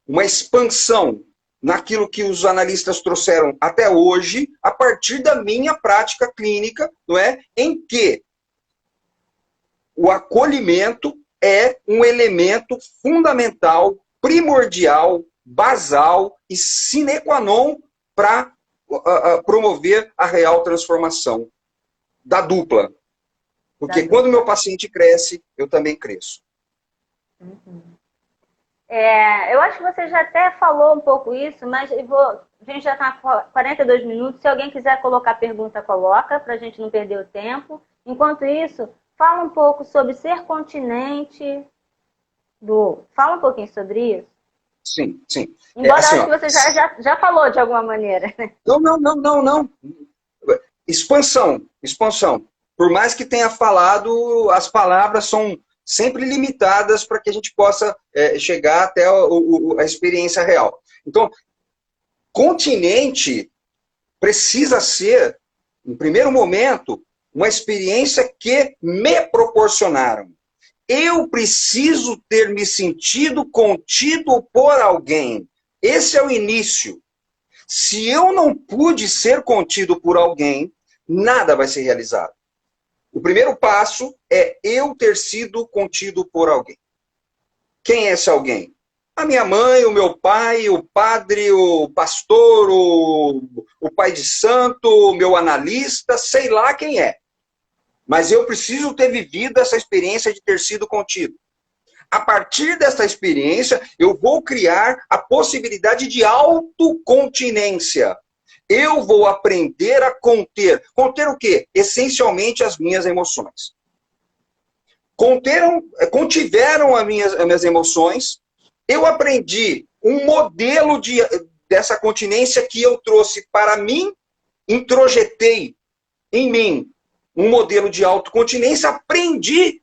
uma expansão naquilo que os analistas trouxeram até hoje, a partir da minha prática clínica, não é? Em que o acolhimento é um elemento fundamental, primordial, basal e sine qua non para promover a real transformação da dupla. Porque quando o meu paciente cresce, eu também cresço. Uhum. Eu acho que você já até falou um pouco isso, mas a gente já está com 42 minutos. Se alguém quiser colocar pergunta, coloca, para a gente não perder o tempo. Enquanto isso, fala um pouco sobre ser continente Fala um pouquinho sobre isso. Sim, sim. Embora assim, acho que você já falou de alguma maneira. Não. Expansão. Por mais que tenha falado, as palavras são sempre limitadas para que a gente possa chegar até a experiência real. Então, continente precisa ser, no primeiro momento, uma experiência que me proporcionaram. Eu preciso ter me sentido contido por alguém. Esse é o início. Se eu não pude ser contido por alguém, nada vai ser realizado. O primeiro passo é eu ter sido contido por alguém. Quem é esse alguém? A minha mãe, o meu pai, o padre, o pastor, o pai de santo, o meu analista, sei lá quem é. Mas eu preciso ter vivido essa experiência de ter sido contido. A partir dessa experiência, eu vou criar a possibilidade de autocontinência. Eu vou aprender a conter. Conter o quê? Essencialmente as minhas emoções. Contiveram as minhas emoções. Eu aprendi um modelo dessa continência que eu trouxe para mim, introjetei em mim um modelo de autocontinência, aprendi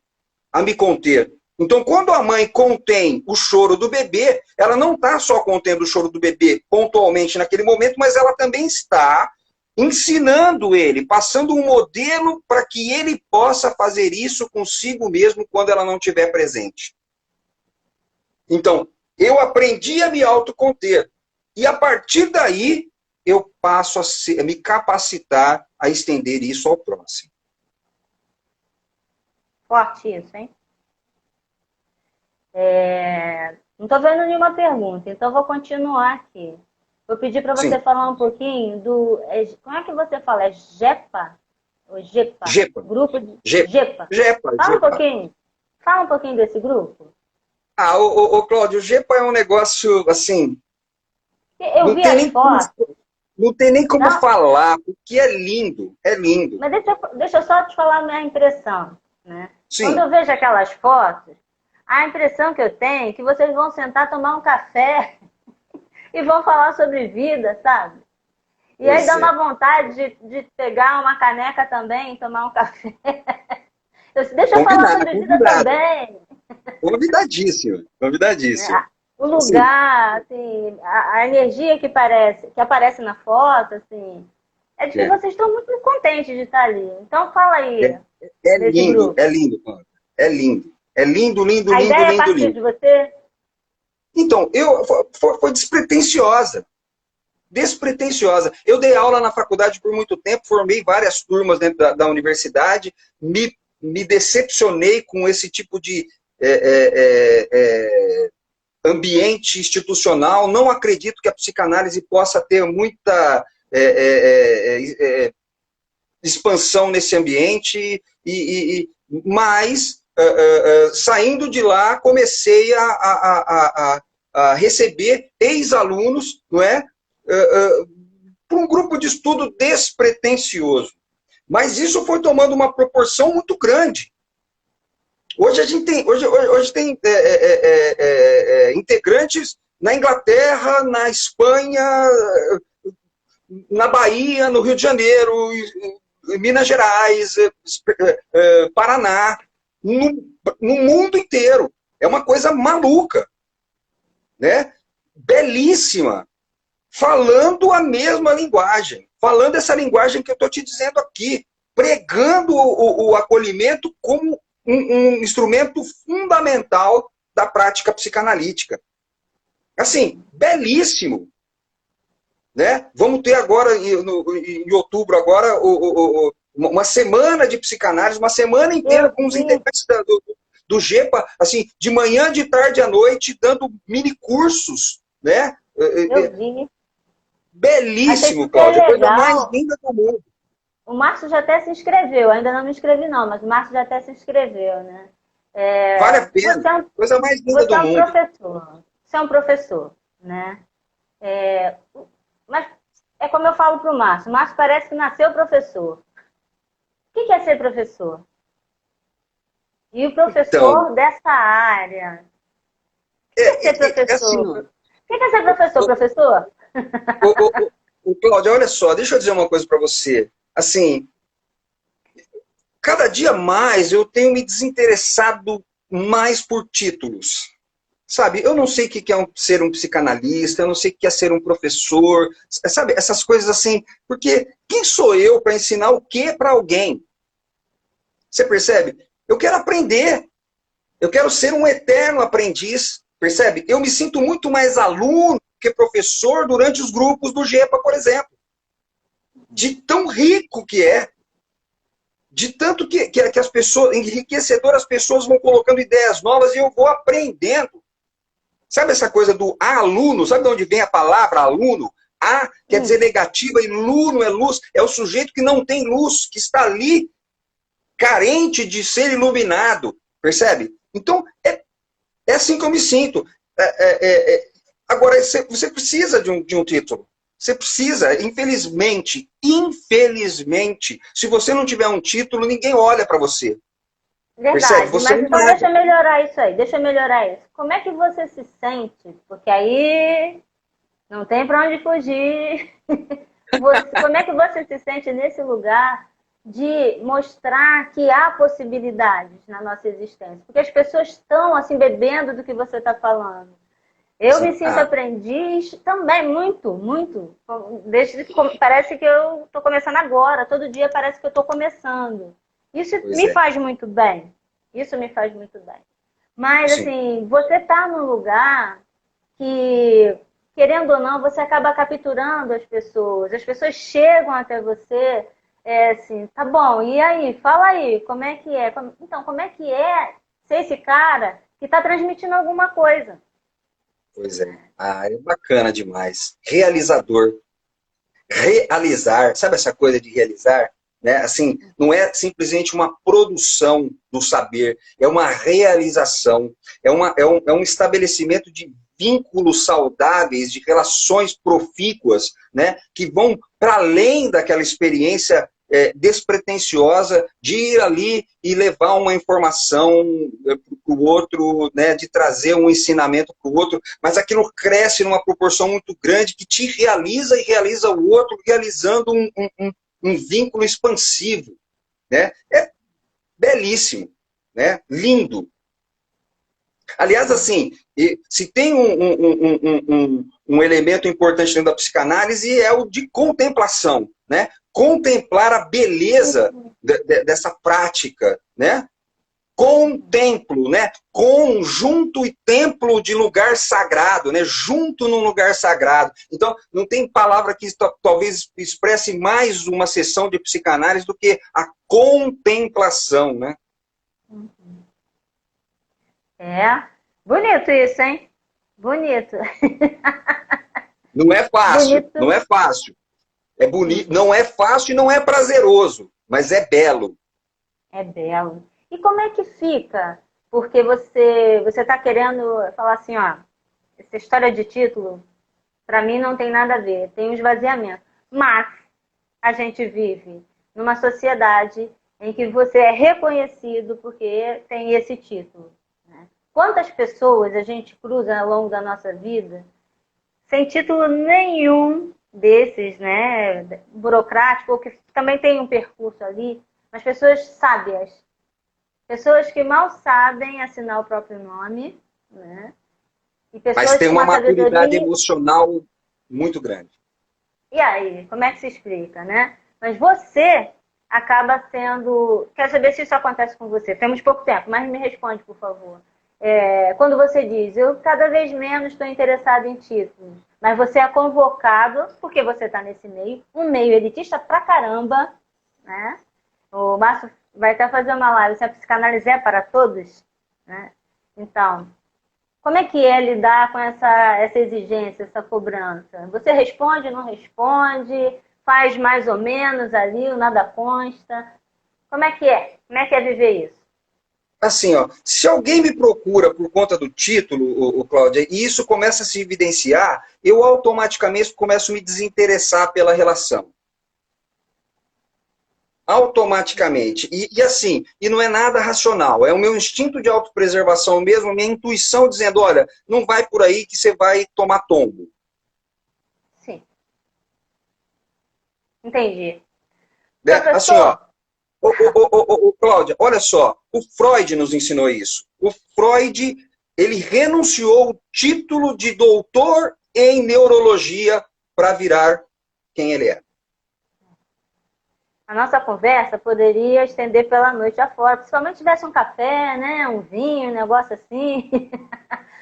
a me conter. Então, quando a mãe contém o choro do bebê, ela não está só contendo o choro do bebê pontualmente naquele momento, mas ela também está ensinando ele, passando um modelo para que ele possa fazer isso consigo mesmo quando ela não estiver presente. Então, eu aprendi a me autoconter. E a partir daí, eu passo a me capacitar a estender isso ao próximo. Forte isso, hein? Não estou vendo nenhuma pergunta, então vou continuar aqui. Vou pedir para você falar um pouquinho do... Como é que você fala? É JEPA? Ou JEPA? JEPA. Grupo de... JEPA. JEPA. Fala um pouquinho desse grupo. Cláudio, o JEPA é um negócio, assim... Eu vi as fotos. Não tem nem como falar, porque é lindo, é lindo. Mas deixa eu só te falar a minha impressão, né? Sim. Quando eu vejo aquelas fotos, a impressão que eu tenho é que vocês vão sentar, tomar um café e vão falar sobre vida, sabe? E aí dá uma vontade de pegar uma caneca também e tomar um café. Deixa eu falar sobre vida também. Convidadíssimo, convidadíssimo. O lugar, assim, a energia que aparece na foto, assim, é de que vocês estão muito contentes de estar ali. Então fala aí. É lindo, é lindo, Cláudio. É lindo. É lindo, lindo, a lindo, ideia lindo, a partir lindo. de você? Então, foi despretensiosa. Despretensiosa. Eu dei aula na faculdade por muito tempo, formei várias turmas dentro da universidade, me decepcionei com esse tipo de ambiente institucional. Não acredito que a psicanálise possa ter muita expansão nesse ambiente, mas saindo de lá, comecei a receber ex-alunos, não é? Por um grupo de estudo despretensioso. Mas isso foi tomando uma proporção muito grande. Hoje a gente tem integrantes na Inglaterra, na Espanha, na Bahia, no Rio de Janeiro, Minas Gerais, Paraná, no mundo inteiro. É uma coisa maluca, né? Belíssima. Falando a mesma linguagem, falando essa linguagem que eu estou te dizendo aqui, pregando o acolhimento como um instrumento fundamental da prática psicanalítica. Assim, belíssimo. Né? Vamos ter agora, em outubro, agora, uma semana de psicanálise, uma semana inteira com os integrantes do JEPA, assim, de manhã, de tarde à noite, dando mini cursos, né? Eu vi. Belíssimo, Cláudia, a coisa mais linda do mundo. O Márcio já até se inscreveu, ainda não me inscrevi não, mas o Márcio já até se inscreveu, né? Vale a pena, coisa mais linda do mundo. Você é um professor, né? Mas é como eu falo para o Márcio parece que nasceu professor. O que é ser professor? E o professor dessa área? O que é ser professor? O que é ser professor, professor? Cláudia, olha só, deixa eu dizer uma coisa para você. Assim, cada dia mais eu tenho me desinteressado mais por títulos. Sabe, eu não sei o que é ser um psicanalista, eu não sei o que é ser um professor, sabe, essas coisas assim, porque quem sou eu para ensinar o que para alguém? Você percebe? Eu quero aprender, eu quero ser um eterno aprendiz, percebe? Eu me sinto muito mais aluno que professor durante os grupos do JEPA, por exemplo. De tão rico que é, de tanto que as pessoas, enriquecedor, as pessoas vão colocando ideias novas e eu vou aprendendo. Sabe essa coisa do aluno? Sabe de onde vem a palavra aluno? A quer dizer negativa e luno é luz. É o sujeito que não tem luz, que está ali carente de ser iluminado. Percebe? Então, é assim que eu me sinto. Agora, você precisa de um título. Você precisa, infelizmente, se você não tiver um título, ninguém olha para você. Verdade, mas então deixa eu melhorar isso aí, deixa eu melhorar isso. Como é que você se sente? Porque aí não tem para onde fugir. Como é que você se sente nesse lugar de mostrar que há possibilidades na nossa existência. Porque as pessoas estão, assim, bebendo do que você está falando. Eu me Sim. sinto aprendiz também, muito, muito. Desde que parece que eu estou começando agora. Todo dia parece que eu estou começando. Isso Pois me é. faz muito bem. Isso me faz muito bem. Mas, Sim. assim, você está num lugar que, querendo ou não, você acaba capturando as pessoas. As pessoas chegam até você, assim, tá bom, e aí? Fala aí, como é que é? Então, como é que é ser esse cara que está transmitindo alguma coisa? Pois é. Ah, é bacana demais. Realizador. Realizar, sabe essa coisa de realizar? Né? Assim, não é simplesmente uma produção do saber, é uma realização, é um estabelecimento de vínculos saudáveis, de relações profícuas, né? Que vão para além daquela experiência despretensiosa de ir ali e levar uma informação para o outro, né? De trazer um ensinamento para o outro, mas aquilo cresce numa proporção muito grande que te realiza e realiza o outro, realizando um vínculo expansivo, né? É belíssimo, né? Lindo. Aliás, assim, se tem um elemento importante dentro da psicanálise é o de contemplação, né? Contemplar a beleza dessa prática, né? Contemplo, né? Conjunto e templo de lugar sagrado, né? Junto num lugar sagrado. Então, não tem palavra que talvez expresse mais uma sessão de psicanálise do que a contemplação, né? É. Bonito isso, hein? Bonito. Não é fácil, Bonito. não é fácil. É bonito, não é fácil e não é prazeroso, mas é belo. É belo. E como é que fica? Porque você está querendo falar assim, ó, essa história de título, para mim não tem nada a ver, tem um esvaziamento. Mas a gente vive numa sociedade em que você é reconhecido porque tem esse título. Né? Quantas pessoas a gente cruza ao longo da nossa vida sem título nenhum desses, né, burocrático, ou que também tem um percurso ali, mas pessoas sábias, pessoas que mal sabem assinar o próprio nome, né, e Mas pessoas tem com uma uma maturidade sabedoria. emocional muito grande. E aí, como é que se explica, né? Mas você acaba sendo. Quero saber se isso acontece com você. Temos pouco tempo, mas me responde, por favor. Quando você diz, eu cada vez menos estou interessado em títulos, mas você é convocado, porque você está nesse meio, um meio elitista pra caramba, né? O Márcio vai até fazer uma live, se a psicanálise é para todos, né? Então, como é que é lidar com essa exigência, essa cobrança? Você responde, não responde? Faz mais ou menos ali, o nada consta? Como é que é? Como é que é viver isso? Assim, ó, se alguém me procura por conta do título, Cláudia, e isso começa a se evidenciar, eu automaticamente começo a me desinteressar pela relação. Automaticamente. E assim, e não é nada racional, é o meu instinto de autopreservação mesmo, a minha intuição dizendo, olha, não vai por aí que você vai tomar tombo. Sim, entendi. Né? Assim, ó, Professor, Cláudia, olha só, o Freud nos ensinou isso. O Freud, ele renunciou o título de doutor em neurologia para virar quem ele é. a nossa conversa poderia estender pela noite afora, principalmente se tivesse um café, né, um vinho, um negócio assim.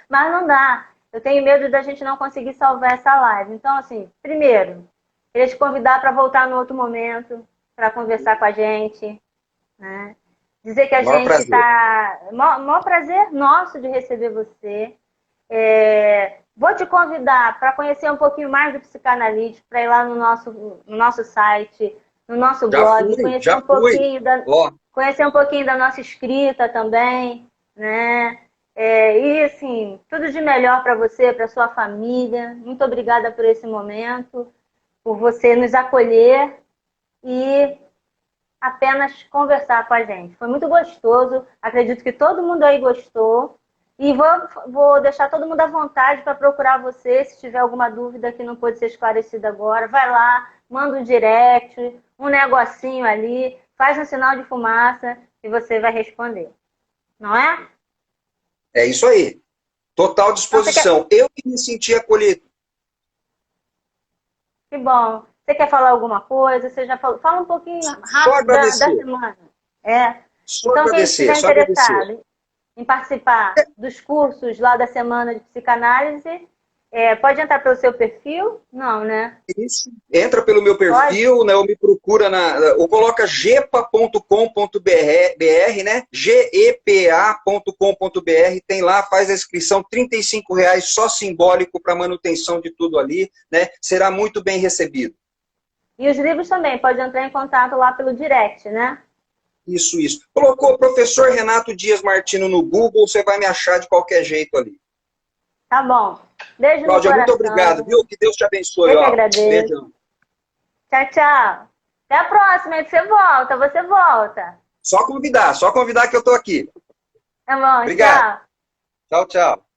Mas não dá. Eu tenho medo da gente não conseguir salvar essa live. Então, assim, primeiro, queria te convidar para voltar no outro momento, para conversar com a gente, né? Dizer que a O maior gente prazer. está. Maior prazer nosso de receber você. Vou te convidar para conhecer um pouquinho mais do psicanalítico, para ir lá no nosso site, no nosso Já blog, fui, já fui. Ó, conhecer um pouquinho da nossa escrita também, né? E assim, tudo de melhor para você, para sua família. Muito obrigada por esse momento, por você nos acolher e apenas conversar com a gente. Foi muito gostoso, acredito que todo mundo aí gostou. E vou deixar todo mundo à vontade para procurar você, se tiver alguma dúvida que não pode ser esclarecida agora. Vai lá, manda um direct, um negocinho ali, faz um sinal de fumaça e você vai responder. Não é? É isso aí. Total disposição. Então, Eu que me senti acolhido. que bom. Você quer falar alguma coisa? Você já falou. Fala um pouquinho Só rápido da agradecer. semana. É. Só Então, quem agradecer, estiver só agradecer. interessado em participar dos cursos lá da semana de psicanálise, pode entrar pelo seu perfil? Não, né? Isso. Entra pelo meu Pode? perfil, né? Ou me procura ou coloca gepa.com.br, né? gepa.com.br, tem lá, faz a inscrição, R$ 35 só simbólico para manutenção de tudo ali, né? Será muito bem recebido. E os livros também, pode entrar em contato lá pelo direct, né? Isso, isso. Colocou professor Renato Dias Martino no Google, você vai me achar de qualquer jeito ali. Tá bom. Beijo no Cláudia, muito obrigado, coração. viu? Que Deus te abençoe, Eu que ó. agradeço. Beijão. Tchau, tchau. Até a próxima, aí você volta, você volta. Só convidar que eu tô aqui. Tá bom, Obrigado. tchau. Tchau, tchau.